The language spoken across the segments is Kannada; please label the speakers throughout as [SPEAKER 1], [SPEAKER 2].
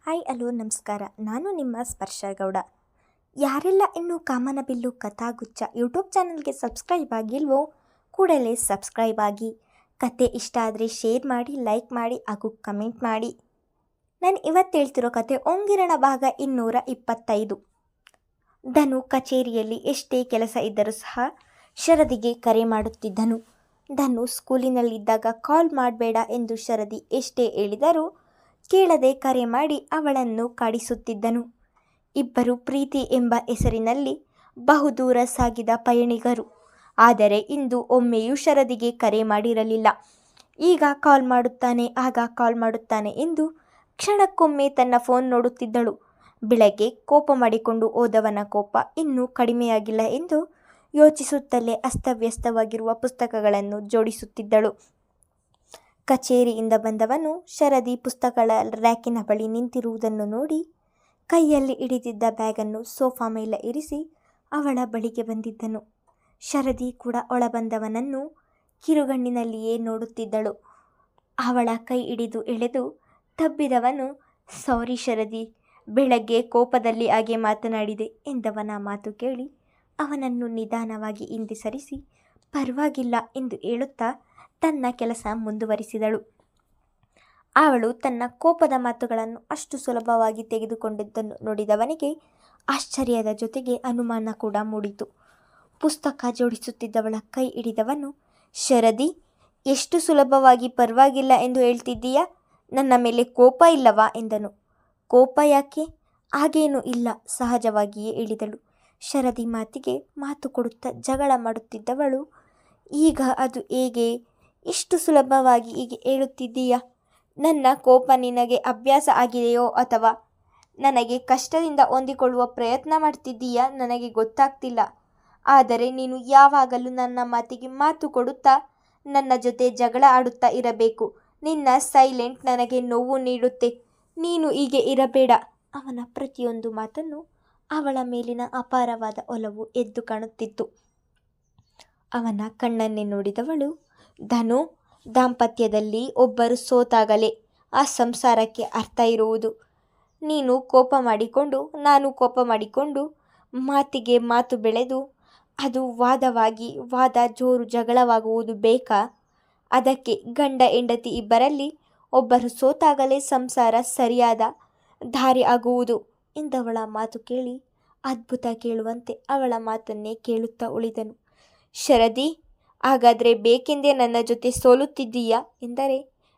[SPEAKER 1] ಹಾಯ್ ಹಲೋ ನಮಸ್ಕಾರ. ನಾನು ನಿಮ್ಮ ಸ್ಪರ್ಶ ಗೌಡ. ಯಾರೆಲ್ಲ ಇನ್ನೂ ಕಾಮನಬಿಲ್ಲು ಕಥಾಗುಚ್ಛ ಯೂಟ್ಯೂಬ್ ಚಾನಲ್ಗೆ ಸಬ್ಸ್ಕ್ರೈಬ್ ಆಗಿಲ್ವೋ ಕೂಡಲೇ ಸಬ್ಸ್ಕ್ರೈಬ್ ಆಗಿ. ಕತೆ ಇಷ್ಟ ಆದರೆ ಶೇರ್ ಮಾಡಿ, ಲೈಕ್ ಮಾಡಿ ಹಾಗೂ ಕಮೆಂಟ್ ಮಾಡಿ. ನಾನು ಇವತ್ತು ಹೇಳ್ತಿರೋ ಕತೆ ಓಂಗಿರಣ ಭಾಗ 225. ಧನು ಕಚೇರಿಯಲ್ಲಿ ಎಷ್ಟೇ ಕೆಲಸ ಇದ್ದರೂ ಸಹ ಶರದಿಗೆ ಕರೆ ಮಾಡುತ್ತಿದ್ದನು. ಧನು ಸ್ಕೂಲಿನಲ್ಲಿದ್ದಾಗ ಕಾಲ್ ಮಾಡಬೇಡ ಎಂದು ಶರದಿ ಎಷ್ಟೇ ಹೇಳಿದರೂ ಕೇಳದೆ ಕರೆ ಮಾಡಿ ಅವಳನ್ನು ಕಾಡಿಸುತ್ತಿದ್ದನು. ಇಬ್ಬರು ಪ್ರೀತಿ ಎಂಬ ಹೆಸರಿನಲ್ಲಿ ಬಹುದೂರ ಸಾಗಿದ ಪಯಣಿಗರು. ಆದರೆ ಇಂದು ಒಮ್ಮೆಯೂ ಶರದಿಗೆ ಕರೆ ಮಾಡಿರಲಿಲ್ಲ. ಈಗ ಕಾಲ್ ಮಾಡುತ್ತಾನೆ, ಆಗ ಕಾಲ್ ಮಾಡುತ್ತಾನೆ ಎಂದು ಕ್ಷಣಕ್ಕೊಮ್ಮೆ ತನ್ನ ಫೋನ್ ನೋಡುತ್ತಿದ್ದಳು. ಬೆಳಗ್ಗೆ ಕೋಪ ಮಾಡಿಕೊಂಡು ಹೋದವನ ಕೋಪ ಇನ್ನೂ ಕಡಿಮೆಯಾಗಿಲ್ಲ ಎಂದು ಯೋಚಿಸುತ್ತಲೇ ಅಸ್ತವ್ಯಸ್ತವಾಗಿರುವ ಪುಸ್ತಕಗಳನ್ನು ಜೋಡಿಸುತ್ತಿದ್ದಳು. ಕಚೇರಿಯಿಂದ ಬಂದವನು ಶರದಿ ಪುಸ್ತಕಗಳ ರ್ಯಾಕಿನ ಬಳಿ ನಿಂತಿರುವುದನ್ನು ನೋಡಿ ಕೈಯಲ್ಲಿ ಹಿಡಿದಿದ್ದ ಬ್ಯಾಗನ್ನು ಸೋಫಾ ಮೇಲೆ ಇರಿಸಿ ಅವಳ ಬಳಿಗೆ ಬಂದಿದ್ದನು. ಶರದಿ ಕೂಡ ಒಳಬಂದವನನ್ನು ಕಿರುಗಣ್ಣಿನಲ್ಲಿಯೇ ನೋಡುತ್ತಿದ್ದಳು. ಅವಳ ಕೈ ಹಿಡಿದು ಎಳೆದು ತಬ್ಬಿದವನು, ಸಾರಿ ಶರದಿ, ಬೆಳಗ್ಗೆ ಕೋಪದಲ್ಲಿ ಹಾಗೆ ಮಾತನಾಡಿದೆ ಎಂದವನ ಮಾತು ಕೇಳಿ ಅವನನ್ನು ನಿಧಾನವಾಗಿ ಹಿಂದೆ ಸರಿಸಿ ಪರವಾಗಿಲ್ಲ ಎಂದು ಹೇಳುತ್ತಾ ತನ್ನ ಕೆಲಸ ಮುಂದುವರಿಸಿದಳು. ಅವಳು ತನ್ನ ಕೋಪದ ಮಾತುಗಳನ್ನು ಅಷ್ಟು ಸುಲಭವಾಗಿ ತೆಗೆದುಕೊಂಡಿದ್ದನ್ನು ನೋಡಿದವನಿಗೆ ಆಶ್ಚರ್ಯದ ಜೊತೆಗೆ ಅನುಮಾನ ಕೂಡ ಮೂಡಿತು. ಪುಸ್ತಕ ಜೋಡಿಸುತ್ತಿದ್ದವಳ ಕೈ ಹಿಡಿದವನು, ಶರದಿ, ಎಷ್ಟು ಸುಲಭವಾಗಿ ಪರವಾಗಿಲ್ಲ ಎಂದು ಹೇಳ್ತಿದ್ದೀಯಾ? ನನ್ನ ಮೇಲೆ ಕೋಪ ಇಲ್ಲವಾ ಎಂದನು. ಕೋಪ ಯಾಕೆ? ಹಾಗೇನೂ ಇಲ್ಲ, ಸಹಜವಾಗಿಯೇ ಹೇಳಿದಳು. ಶರದಿ ಮಾತಿಗೆ ಮಾತು ಕೊಡುತ್ತಾ ಜಗಳ ಮಾಡುತ್ತಿದ್ದವಳು, ಈಗ ಅದು ಹೇಗೆ? ಇಷ್ಟು ಸುಲಭವಾಗಿ ಹೀಗೆ ಹೇಳುತ್ತಿದ್ದೀಯಾ? ನನ್ನ ಕೋಪ ನಿನಗೆ ಅಭ್ಯಾಸ ಆಗಿದೆಯೋ ಅಥವಾ ನನಗೆ ಕಷ್ಟದಿಂದ ಹೊಂದಿಕೊಳ್ಳುವ ಪ್ರಯತ್ನ ಮಾಡ್ತಿದ್ದೀಯಾ ನನಗೆ ಗೊತ್ತಾಗ್ತಿಲ್ಲ. ಆದರೆ ನೀನು ಯಾವಾಗಲೂ ನನ್ನ ಮಾತಿಗೆ ಮಾತು ಕೊಡುತ್ತಾ ನನ್ನ ಜೊತೆ ಜಗಳ ಆಡುತ್ತಾ ಇರಬೇಕು. ನಿನ್ನ ಸೈಲೆಂಟ್ ನನಗೆ ನೋವು ನೀಡುತ್ತೆ. ನೀನು ಹೀಗೆ ಇರಬೇಡ. ಅವನ ಪ್ರತಿಯೊಂದು ಮಾತನ್ನು ಅವಳ ಮೇಲಿನ ಅಪಾರವಾದ ಒಲವು ಎದ್ದು ಕಾಣುತ್ತಿತ್ತು. ಅವನ ಕಣ್ಣನ್ನೇ ನೋಡಿದವಳು, ಧನು, ದಾಂಪತ್ಯದಲ್ಲಿ ಒಬ್ಬರು ಸೋತಾಗಲೇ ಆ ಸಂಸಾರಕ್ಕೆ ಅರ್ಥ ಇರುವುದು. ನೀನು ಕೋಪ ಮಾಡಿಕೊಂಡು, ನಾನು ಕೋಪ ಮಾಡಿಕೊಂಡು, ಮಾತಿಗೆ ಮಾತು ಬೆಳೆದು ಅದು ವಾದವಾಗಿ ವಾದ ಜೋರು ಜಗಳವಾಗುವುದು ಬೇಕಾ? ಅದಕ್ಕೆ ಗಂಡ ಹೆಂಡತಿ ಇಬ್ಬರಲ್ಲಿ ಒಬ್ಬರು ಸೋತಾಗಲೇ ಸಂಸಾರ ಸರಿಯಾದ ದಾರಿ ಆಗುವುದು ಎಂದವಳ ಮಾತು ಕೇಳಿ ಅದ್ಭುತ ಕೇಳುವಂತೆ ಅವಳ ಮಾತನ್ನೇ ಕೇಳುತ್ತಾ ಉಳಿದನು. ಶರದಿ, ಹಾಗಾದರೆ ಬೇಕೆಂದೇ ನನ್ನ ಜೊತೆ ಸೋಲುತ್ತಿದ್ದೀಯಾ ಎಂದರೆ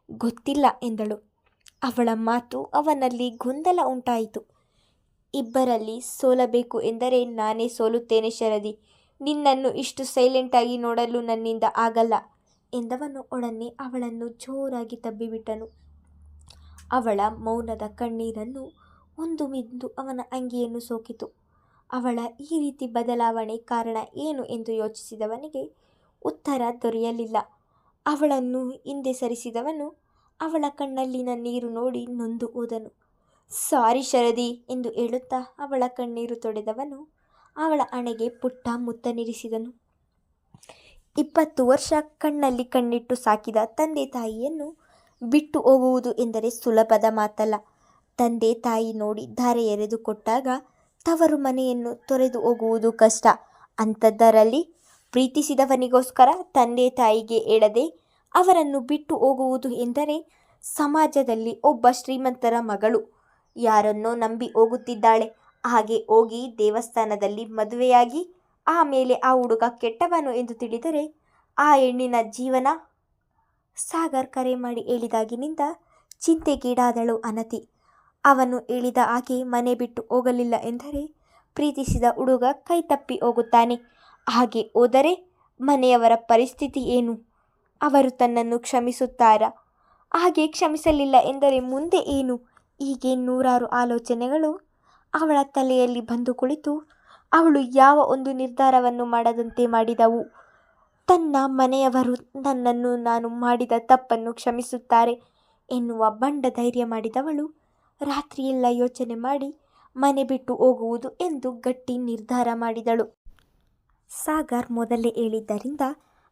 [SPEAKER 1] ಗೊತ್ತಿಲ್ಲ ಎಂದಳು. ಅವಳ ಮಾತು ಅವನಲ್ಲಿ ಗೊಂದಲ ಉಂಟಾಯಿತು. ಇಬ್ಬರಲ್ಲಿ ಸೋಲಬೇಕು ಎಂದರೆ ನಾನೇ ಸೋಲುತ್ತೇನೆ ಶರದಿ. ನಿನ್ನನ್ನು ಇಷ್ಟು ಸೈಲೆಂಟಾಗಿ ನೋಡಲು ನನ್ನಿಂದ ಆಗಲ್ಲ ಎಂದವನು ಒಡನೆ ಅವಳನ್ನು ಜೋರಾಗಿ ತಬ್ಬಿಬಿಟ್ಟನು. ಅವಳ ಮೌನದ ಕಣ್ಣೀರನ್ನು ಒಂದು ಮಿಂದು ಅವನ ಅಂಗಿಯನ್ನು ಸೋಕಿತು. ಅವಳ ಈ ರೀತಿ ಬದಲಾವಣೆ ಕಾರಣ ಏನು ಎಂದು ಯೋಚಿಸಿದವನಿಗೆ ಉತ್ತರ ದೊರೆಯಲಿಲ್ಲ. ಅವಳನ್ನು ಹಿಂದೆ ಸರಿಸಿದವನು ಅವಳ ಕಣ್ಣಲ್ಲಿನ ನೀರು ನೋಡಿ ನೊಂದು ಹೋದನು. ಸಾರಿ ಶರದಿ ಎಂದು ಹೇಳುತ್ತಾ ಅವಳ ಕಣ್ಣೀರು ತೊಡೆದವನು ಅವಳ ಹಣೆಗೆ ಪುಟ್ಟ ಮುತ್ತನಿರಿಸಿದನು. 20 ವರ್ಷ ಕಣ್ಣಲ್ಲಿ ಕಣ್ಣಿಟ್ಟು ಸಾಕಿದ ತಂದೆ ತಾಯಿಯನ್ನು ಬಿಟ್ಟು ಹೋಗುವುದು ಎಂದರೆ ಸುಲಭದ ಮಾತಲ್ಲ. ತಂದೆ ತಾಯಿ ನೋಡಿ ಧಾರೆ ಎರೆದು ಕೊಟ್ಟಾಗ ತವರು ಮನೆಯನ್ನು ತೊರೆದು ಹೋಗುವುದು ಕಷ್ಟ. ಅಂಥದ್ದರಲ್ಲಿ ಪ್ರೀತಿಸಿದವನಿಗೋಸ್ಕರ ತಂದೆ ತಾಯಿಗೆ ಹೇಳದೆ ಅವರನ್ನು ಬಿಟ್ಟು ಹೋಗುವುದು ಎಂದರೆ ಸಮಾಜದಲ್ಲಿ ಒಬ್ಬ ಶ್ರೀಮಂತರ ಮಗಳು ಯಾರನ್ನೋ ನಂಬಿ ಹೋಗುತ್ತಿದ್ದಾಳೆ, ಹಾಗೆ ಹೋಗಿ ದೇವಸ್ಥಾನದಲ್ಲಿ ಮದುವೆಯಾಗಿ ಆಮೇಲೆ ಆ ಹುಡುಗ ಕೆಟ್ಟವನು ಎಂದು ತಿಳಿದರೆ ಆ ಹೆಣ್ಣಿನ ಜೀವನ. ಸಾಗರ್ ಕರೆ ಮಾಡಿ ಹೇಳಿದಾಗಿನಿಂದ ಚಿಂತೆಗೀಡಾದಳು ಅನತಿ. ಅವನು ಹೇಳಿದ ಹಾಗೆ ಮನೆ ಬಿಟ್ಟು ಹೋಗಲಿಲ್ಲ ಎಂದರೆ ಪ್ರೀತಿಸಿದ ಹುಡುಗ ಕೈ ತಪ್ಪಿ ಹೋಗುತ್ತಾನೆ. ಹಾಗೆ ಹೋದರೆ ಮನೆಯವರ ಪರಿಸ್ಥಿತಿ ಏನು? ಅವರು ತನ್ನನ್ನು ಕ್ಷಮಿಸುತ್ತಾರಾ? ಹಾಗೆ ಕ್ಷಮಿಸಲಿಲ್ಲ ಎಂದರೆ ಮುಂದೆ ಏನು? ಹೀಗೆ ನೂರಾರು ಆಲೋಚನೆಗಳು ಅವಳ ತಲೆಯಲ್ಲಿ ಬಂದು ಕುಳಿತು ಅವಳು ಯಾವ ಒಂದು ನಿರ್ಧಾರವನ್ನು ಮಾಡದಂತೆ ಮಾಡಿದವು. ತನ್ನ ಮನೆಯವರು ನನ್ನನ್ನು ನಾನು ಮಾಡಿದ ತಪ್ಪನ್ನು ಕ್ಷಮಿಸುತ್ತಾರೆ ಎನ್ನುವ ಬಂಡ ಧೈರ್ಯ ಮಾಡಿದವಳು ರಾತ್ರಿಯೆಲ್ಲ ಯೋಚನೆ ಮಾಡಿ ಮನೆ ಬಿಟ್ಟು ಹೋಗುವುದು ಎಂದು ಗಟ್ಟಿ ನಿರ್ಧಾರ ಮಾಡಿದಳು. ಸಾಗರ್ ಮೊದಲೇ ಹೇಳಿದ್ದರಿಂದ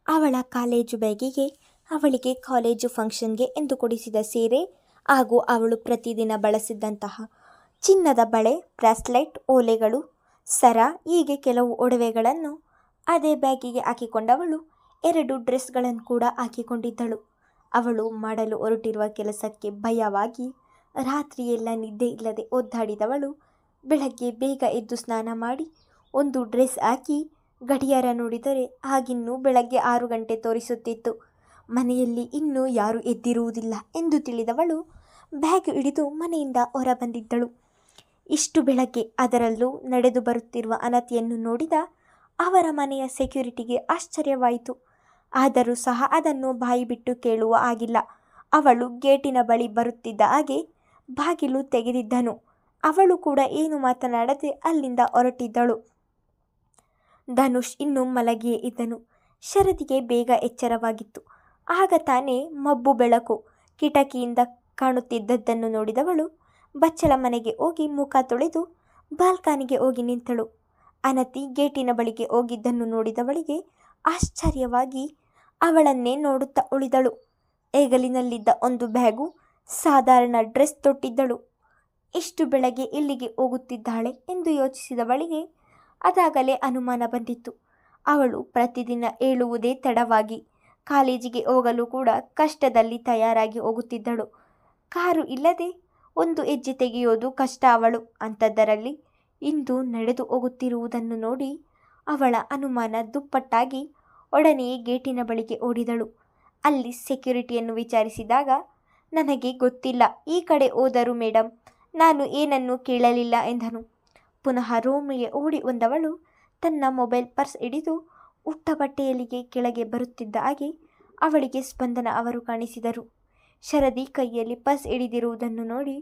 [SPEAKER 1] ಅವಳ ಕಾಲೇಜು ಬ್ಯಾಗಿಗೆ ಅವಳಿಗೆ ಕಾಲೇಜು ಫಂಕ್ಷನ್ಗೆ ಎಂದು ಕೊಡಿಸಿದ ಸೀರೆ ಹಾಗೂ ಅವಳು ಪ್ರತಿದಿನ ಬಳಸಿದ್ದಂತಹ ಚಿನ್ನದ ಬಳೆ, ಬ್ರಾಸ್ಲೆಟ್, ಓಲೆಗಳು, ಸರ ಹೀಗೆ ಕೆಲವು ಒಡವೆಗಳನ್ನು ಅದೇ ಬ್ಯಾಗಿಗೆ ಹಾಕಿಕೊಂಡವಳು 2 ಡ್ರೆಸ್ಗಳನ್ನು ಕೂಡ ಹಾಕಿಕೊಂಡಿದ್ದಳು. ಅವಳು ಮಾಡಲು ಹೊರಟಿರುವ ಕೆಲಸಕ್ಕೆ ಭಯವಾಗಿ ರಾತ್ರಿಯೆಲ್ಲ ನಿದ್ದೆ ಇಲ್ಲದೆ ಒದ್ದಾಡಿದವಳು ಬೆಳಗ್ಗೆ ಬೇಗ ಎದ್ದು ಸ್ನಾನ ಮಾಡಿ ಒಂದು ಡ್ರೆಸ್ ಹಾಕಿ ಗಡಿಯಾರ ನೋಡಿದರೆ ಆಗಿನ್ನೂ ಬೆಳಗ್ಗೆ 6 ಗಂಟೆ ತೋರಿಸುತ್ತಿತ್ತು. ಮನೆಯಲ್ಲಿ ಇನ್ನೂ ಯಾರೂ ಎದ್ದಿರುವುದಿಲ್ಲ ಎಂದು ತಿಳಿದವಳು ಬ್ಯಾಗ್ ಹಿಡಿದು ಮನೆಯಿಂದ ಹೊರ ಬಂದಿದ್ದಳು. ಇಷ್ಟು ಬೆಳಗ್ಗೆ ಅದರಲ್ಲೂ ನಡೆದು ಬರುತ್ತಿರುವ ಅನತಿಯನ್ನು ನೋಡಿದ ಅವರ ಮನೆಯ ಸೆಕ್ಯೂರಿಟಿಗೆ ಆಶ್ಚರ್ಯವಾಯಿತು. ಆದರೂ ಸಹ ಅದನ್ನು ಬಾಯಿ ಬಿಟ್ಟು ಕೇಳುವ ಹಾಗಿಲ್ಲ. ಅವಳು ಗೇಟಿನ ಬಳಿ ಬರುತ್ತಿದ್ದ ಹಾಗೆ ಬಾಗಿಲು ತೆಗೆದಿದ್ದನು. ಅವಳು ಕೂಡ ಏನು ಮಾತನಾಡದೆ ಅಲ್ಲಿಂದ ಹೊರಟಿದ್ದಳು. ಧನುಷ್ ಇನ್ನೂ ಮಲಗಿಯೇ ಇದ್ದನು. ಶರದಿಗೆ ಬೇಗ ಎಚ್ಚರವಾಗಿತ್ತು. ಆಗ ತಾನೇ ಮಬ್ಬು ಬೆಳಕು ಕಿಟಕಿಯಿಂದ ಕಾಣುತ್ತಿದ್ದದ್ದನ್ನು ನೋಡಿದವಳು ಬಚ್ಚಲ ಮನೆಗೆ ಹೋಗಿ ಮುಖ ತೊಳೆದು ಬಾಲ್ಕನಿಗೆ ಹೋಗಿ ನಿಂತಳು. ಅನತಿ ಗೇಟಿನ ಬಳಿಗೆ ಹೋಗಿದ್ದನ್ನು ನೋಡಿದವಳಿಗೆ ಆಶ್ಚರ್ಯವಾಗಿ ಅವಳನ್ನೇ ನೋಡುತ್ತಾ ಉಳಿದಳು. ಹೆಗಲಿನಲ್ಲಿದ್ದ ಒಂದು ಬ್ಯಾಗು, ಸಾಧಾರಣ ಡ್ರೆಸ್ ತೊಟ್ಟಿದ್ದಳು. ಇಷ್ಟು ಬೆಳಗ್ಗೆ ಎಲ್ಲಿಗೆ ಹೋಗುತ್ತಿದ್ದಾಳೆ ಎಂದು ಯೋಚಿಸಿದವಳಿಗೆ ಅದಾಗಲೇ ಅನುಮಾನ ಬಂದಿತ್ತು. ಅವಳು ಪ್ರತಿದಿನ ಏಳುವುದೇ ತಡವಾಗಿ ಕಾಲೇಜಿಗೆ ಹೋಗಲು ಕೂಡ ಕಷ್ಟದಲ್ಲಿ ತಯಾರಾಗಿ ಹೋಗುತ್ತಿದ್ದಳು. ಕಾರು ಇಲ್ಲದೆ ಒಂದು ಹೆಜ್ಜೆ ತೆಗೆಯೋದು ಕಷ್ಟ ಅವಳು. ಅಂಥದ್ದರಲ್ಲಿ ಇಂದು ನಡೆದು ಹೋಗುತ್ತಿರುವುದನ್ನು ನೋಡಿ ಅವಳ ಅನುಮಾನ ದುಪ್ಪಟ್ಟಾಗಿ ಒಡನೆಯೇ ಗೇಟಿನ ಬಳಿಗೆ ಓಡಿದಳು. ಅಲ್ಲಿ ಸೆಕ್ಯೂರಿಟಿಯನ್ನು ವಿಚಾರಿಸಿದಾಗ, ನನಗೆ ಗೊತ್ತಿಲ್ಲ, ಈ ಕಡೆ ಹೋದರು ಮೇಡಮ್, ನಾನು ಏನನ್ನೂ ಕೇಳಲಿಲ್ಲ ಎಂದನು. ಪುನಃ ರೂಮಿಗೆ ಓಡಿ ಬಂದವಳು ತನ್ನ ಮೊಬೈಲ್ ಪರ್ಸ್ ಹಿಡಿದು ಉಟ್ಟ ಬಟ್ಟೆಯಲ್ಲಿಗೆ ಕೆಳಗೆ ಬರುತ್ತಿದ್ದ ಹಾಗೆ ಅವಳಿಗೆ ಸ್ಪಂದನ ಅವರು ಕಾಣಿಸಿದರು. ಶರದಿ ಕೈಯಲ್ಲಿ ಪರ್ಸ್ ಹಿಡಿದಿರುವುದನ್ನು ನೋಡಿ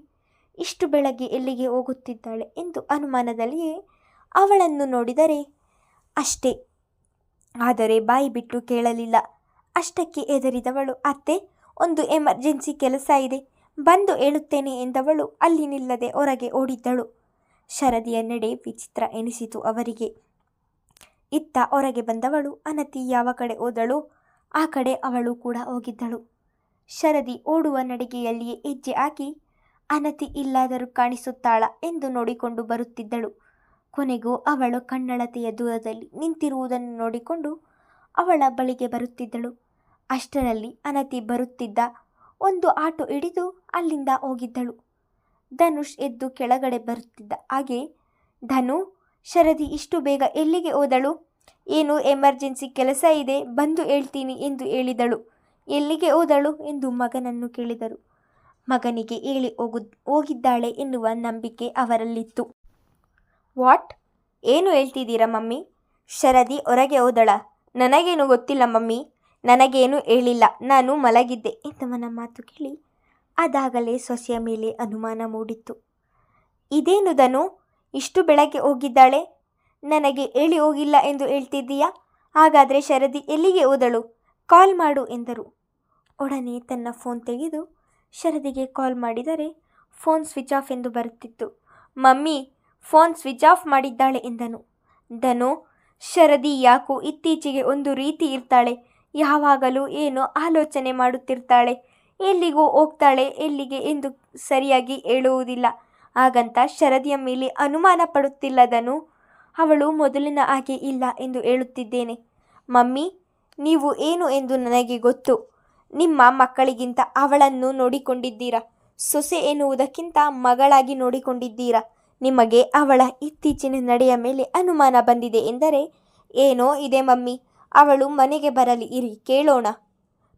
[SPEAKER 1] ಇಷ್ಟು ಬೆಳಗ್ಗೆ ಎಲ್ಲಿಗೆ ಹೋಗುತ್ತಿದ್ದಾಳೆ ಎಂದು ಅನುಮಾನದಲ್ಲಿಯೇ ಅವಳನ್ನು ನೋಡಿದರೆ ಅಷ್ಟೇ, ಆದರೆ ಬಾಯಿ ಬಿಟ್ಟು ಕೇಳಲಿಲ್ಲ. ಅಷ್ಟಕ್ಕೆ ಹೆದರಿದವಳು, ಅತ್ತೆ, ಒಂದು ಎಮರ್ಜೆನ್ಸಿ ಕೆಲಸ ಇದೆ, ಬಂದು ಹೇಳುತ್ತೇನೆ ಎಂದವಳು ಅಲ್ಲಿ ನಿಲ್ಲದೆ ಹೊರಗೆ ಓಡಿದ್ದಳು. ಶರದಿಯ ನಡೆ ವಿಚಿತ್ರ ಎನಿಸಿತು ಅವರಿಗೆ. ಇತ್ತ ಹೊರಗೆ ಬಂದವಳು ಅನತಿ ಯಾವ ಕಡೆ ಹೋದಳೋ ಆ ಕಡೆ ಅವಳು ಕೂಡ ಹೋಗಿದ್ದಳು. ಶರದಿ ಓಡುವ ನಡಿಗೆಯಲ್ಲಿಯೇ ಹೆಜ್ಜೆ ಹಾಕಿ ಅನತಿ ಇಲ್ಲಾದರೂ ಕಾಣಿಸುತ್ತಾಳ ಎಂದು ನೋಡಿಕೊಂಡು ಬರುತ್ತಿದ್ದಳು. ಕೊನೆಗೂ ಅವಳು ಕಣ್ಣಳತೆಯ ದೂರದಲ್ಲಿ ನಿಂತಿರುವುದನ್ನು ನೋಡಿಕೊಂಡು ಅವಳ ಬಳಿಗೆ ಬರುತ್ತಿದ್ದಳು. ಅಷ್ಟರಲ್ಲಿ ಅನತಿ ಬರುತ್ತಿದ್ದ ಒಂದು ಆಟೋ ಹಿಡಿದು ಅಲ್ಲಿಂದ ಹೋಗಿದ್ದಳು. ಧನುಷ್ ಎದ್ದು ಕೆಳಗಡೆ ಬರುತ್ತಿದ್ದ ಹಾಗೆ, ಧನು, ಶರದಿ ಇಷ್ಟು ಬೇಗ ಎಲ್ಲಿಗೆ ಹೋದಳು? ಏನು ಎಮರ್ಜೆನ್ಸಿ ಕೆಲಸ ಇದೆ, ಬಂದು ಹೇಳ್ತೀನಿ ಎಂದು ಹೇಳಿದಳು. ಎಲ್ಲಿಗೆ ಹೋದಳು ಎಂದು ಮಗನನ್ನು ಕೇಳಿದರು. ಮಗನಿಗೆ ಹೇಳಿ ಹೋಗಿದ್ದಾಳೆ ಎನ್ನುವ ನಂಬಿಕೆ ಅವರಲ್ಲಿತ್ತು. ವಾಟ್? ಏನು ಹೇಳ್ತಿದ್ದೀರಾ ಮಮ್ಮಿ? ಶರದಿ ಹೊರಗೆ ಹೋದಳ? ನನಗೇನು ಗೊತ್ತಿಲ್ಲ ಮಮ್ಮಿ, ನನಗೇನು ಹೇಳಿಲ್ಲ, ನಾನು ಮಲಗಿದ್ದೆ ಎಂದವನ ಮಾತು ಕೇಳಿ ಅದಾಗಲೇ ಸೊಸೆಯ ಮೇಲೆ ಅನುಮಾನ ಮೂಡಿತ್ತು. ಇದೇನು ಧನು, ಇಷ್ಟು ಬೆಳಗ್ಗೆ ಹೋಗಿದ್ದಾಳೆ, ನನಗೆ ಹೇಳಿ ಹೋಗಿಲ್ಲ ಎಂದು ಹೇಳ್ತಿದ್ದೀಯಾ? ಹಾಗಾದರೆ ಶರದಿ ಎಲ್ಲಿಗೆ ಹೋದಳು? ಕಾಲ್ ಮಾಡು ಎಂದರು. ಒಡನೆ ತನ್ನ ಫೋನ್ ತೆಗೆದು ಶರದಿಗೆ ಕಾಲ್ ಮಾಡಿದರೆ ಫೋನ್ ಸ್ವಿಚ್ ಆಫ್ ಎಂದು ಬರುತ್ತಿತ್ತು. ಮಮ್ಮಿ, ಫೋನ್ ಸ್ವಿಚ್ ಆಫ್ ಮಾಡಿದ್ದಾಳೆ ಎಂದನು. ಧನು, ಶರದಿ ಯಾಕೋ ಇತ್ತೀಚೆಗೆ ಒಂದು ರೀತಿ ಇರ್ತಾಳೆ, ಯಾವಾಗಲೂ ಏನೋ ಆಲೋಚನೆ ಮಾಡುತ್ತಿರ್ತಾಳೆ, ಎಲ್ಲಿಗೋ ಹೋಗ್ತಾಳೆ, ಎಲ್ಲಿಗೆ ಎಂದು ಸರಿಯಾಗಿ ಹೇಳುವುದಿಲ್ಲ. ಹಾಗಂತ ಶರದಿಯ ಮೇಲೆ ಅನುಮಾನ ಪಡುತ್ತಿಲ್ಲ ಧನು, ಅವಳು ಮೊದಲಿನ ಹಾಗೆ ಇಲ್ಲ ಎಂದು ಹೇಳುತ್ತಿದ್ದೇನೆ. ಮಮ್ಮಿ, ನೀವು ಏನು ಎಂದು ನನಗೆ ಗೊತ್ತು. ನಿಮ್ಮ ಮಕ್ಕಳಿಗಿಂತ ಅವಳನ್ನು ನೋಡಿಕೊಂಡಿದ್ದೀರಾ, ಸೊಸೆ ಎನ್ನುವುದಕ್ಕಿಂತ ಮಗಳಾಗಿ ನೋಡಿಕೊಂಡಿದ್ದೀರಾ. ನಿಮಗೆ ಅವಳ ಇತ್ತೀಚಿನ ನಡೆಯ ಮೇಲೆ ಅನುಮಾನ ಬಂದಿದೆ ಎಂದರೆ ಏನೋ ಇದೆ ಮಮ್ಮಿ, ಅವಳು ಮನೆಗೆ ಬರಲಿ ಇರಿ, ಕೇಳೋಣ.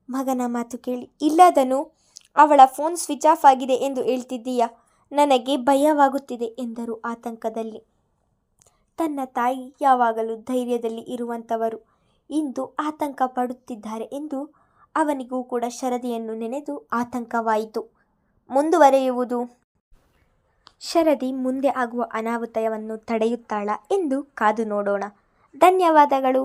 [SPEAKER 1] ಮಗನ ಮಾತು ಕೇಳಿ, ಇಲ್ಲ ಧನು, ಅವಳ ಫೋನ್ ಸ್ವಿಚ್ ಆಫ್ ಆಗಿದೆ ಎಂದು ಹೇಳ್ತಿದ್ದೀಯಾ, ನನಗೆ ಭಯವಾಗುತ್ತಿದೆ ಎಂದರು ಆತಂಕದಲ್ಲಿ. ತನ್ನ ತಾಯಿ ಯಾವಾಗಲೂ ಧೈರ್ಯದಲ್ಲಿ ಇರುವಂಥವರು ಇಂದು ಆತಂಕ ಪಡುತ್ತಿದ್ದಾರೆ ಎಂದು ಅವನಿಗೂ ಕೂಡ ಶರದಿಯನ್ನು ನೆನೆದು ಆತಂಕವಾಯಿತು. ಮುಂದುವರೆಯುವುದು. ಶರದಿ ಮುಂದೆ ಆಗುವ ಅನಾಹುತವನ್ನು ತಡೆಯುತ್ತಾಳಾ ಎಂದು ಕಾದು ನೋಡೋಣ. ಧನ್ಯವಾದಗಳು.